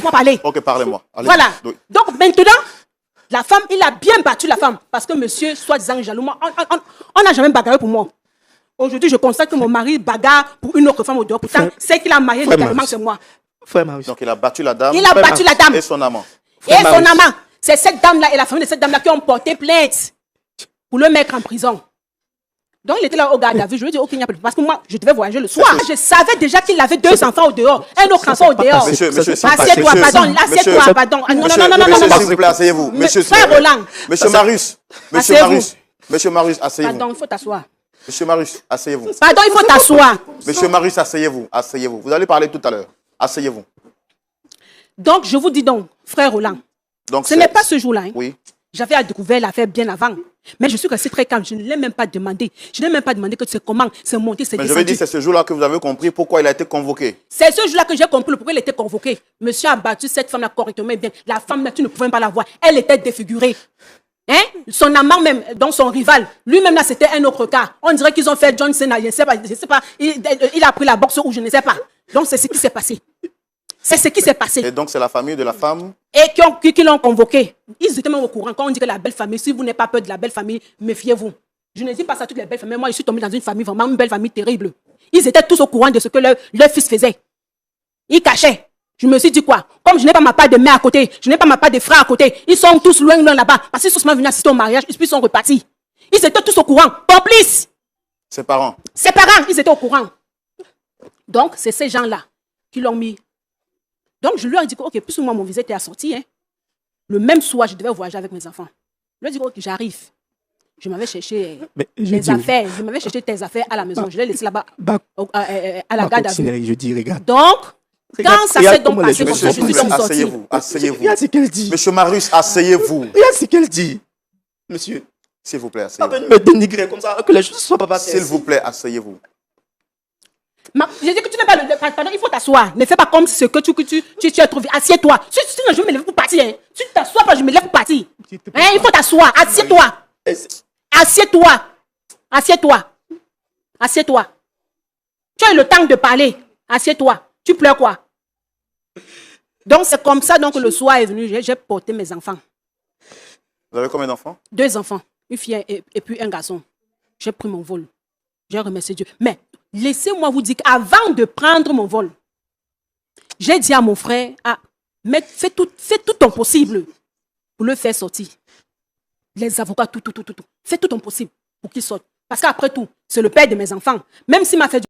laisse-moi parler. Ok, parlez-moi. Voilà. Oui. Donc maintenant, la femme, il a bien battu la femme. Parce que monsieur, soi-disant jaloux, on n'a jamais bagarré pour moi. Aujourd'hui, je constate que mon mari bagarre pour une autre femme au dehors. Pourtant, c'est qu'il a marié littéralement chez moi. Frère Marius. Donc il a battu la dame. Il a battu la dame. Et son amant. Et son amant. C'est cette dame-là et la famille de cette dame-là qui ont porté plainte pour le mettre en prison. Donc il était là au garde à vue. Je lui ai dit, ok, il n'y a pas de... Parce que moi, je devais voyager le soir. Je savais déjà qu'il avait 2 enfants au dehors. Un autre enfant au dehors. Monsieur, assieds-toi, pardon. Assieds-toi, pardon. Non. Monsieur, s'il vous plaît, asseyez-vous. Frère Roland. Monsieur Marius. Monsieur Marius, asseyez-vous. Pardon, il faut t'asseoir. Monsieur Marius, asseyez-vous. Pardon, il faut t'asseoir. Monsieur Marius, asseyez-vous. Asseyez-vous. Vous allez parler tout à l'heure. Asseyez-vous. Donc, je vous dis donc, frère Roland, Donc, ce n'est pas ce jour-là. Hein. Oui. J'avais découvert l'affaire bien avant. Mais je suis resté très calme. Je ne l'ai même pas demandé. Je n'ai même pas demandé que c'est comment, c'est monté, c'est Mais descendu. je veux dire, c'est ce jour-là que vous avez compris pourquoi il a été convoqué. C'est ce jour-là que j'ai compris pourquoi il était convoqué. Monsieur a battu cette femme-là correctement et bien. La femme-là, tu ne pouvais pas la voir. Elle était défigurée. Hein? Son amant même, donc son rival, lui-même là, c'était un autre cas. On dirait qu'ils ont fait John Cena, je ne sais pas. Il a pris la boxe ou je ne sais pas. Donc c'est ce qui s'est passé. C'est ce qui s'est passé. Et donc c'est la famille de la femme. Et qui l'ont convoqué. Ils étaient même au courant. Quand on dit que la belle famille, si vous n'avez pas peur de la belle famille, méfiez-vous. Je ne dis pas ça à toutes les belles familles. Moi, je suis tombée dans une famille, vraiment une belle famille terrible. Ils étaient tous au courant de ce que leur fils faisait. Ils cachaient. Je me suis dit quoi? Comme je n'ai pas ma part de mère à côté, je n'ai pas ma part de frère à côté, ils sont tous loin là-bas. Parce qu'ils sont venus assister au mariage, puis ils sont repartis. Ils étaient tous au courant. Complices. Ses parents. Ses parents, ils étaient au courant. Donc, c'est ces gens-là qui l'ont mis. Donc, je lui ai dit, ok, puisque moi, mon visa était assorti, hein, le même soir, je devais voyager avec mes enfants. Je lui ai dit, ok, j'arrive. Je m'avais cherché tes affaires. Je m'avais cherché tes affaires à la maison. Je l'ai laissé là-bas à la garde à vue. Je dis, regarde. Donc, quand ça s'est donc passé comme ça, je suis sortie. Asseyez-vous, asseyez-vous. Regarde ce qu'elle dit. Monsieur Marius, asseyez-vous. Regarde ce qu'elle dit. Monsieur. S'il vous plaît, Pas asseyez-vous. venir me dénigrer comme ça, que les choses ne soient pas passées. S'il vous plaît, asseyez-vous. J'ai dit que tu n'es pas le... Pardon, il faut t'asseoir. Ne fais pas comme ce que tu as trouvé. Assieds-toi. Sinon, je vais me lever pour partir. Hein. Si tu t'assois pas, je me lève pour partir. Hein, il faut t'asseoir. Assieds-toi. Assieds-toi. Assieds-toi. Assieds-toi. Tu as eu le temps de parler. Assieds-toi. Tu pleures quoi? Donc, c'est comme ça donc, le soir est venu. J'ai porté mes enfants. Vous avez combien d'enfants? 2 enfants. Une fille et puis un garçon. J'ai pris mon vol. J'ai remercié Dieu. Mais laissez-moi vous dire qu'avant de prendre mon vol, j'ai dit à mon frère, fais tout ton possible pour le faire sortir. Les avocats, tout. Fais tout ton possible pour qu'il sorte. Parce qu'après tout, c'est le père de mes enfants. Même s'il m'a fait du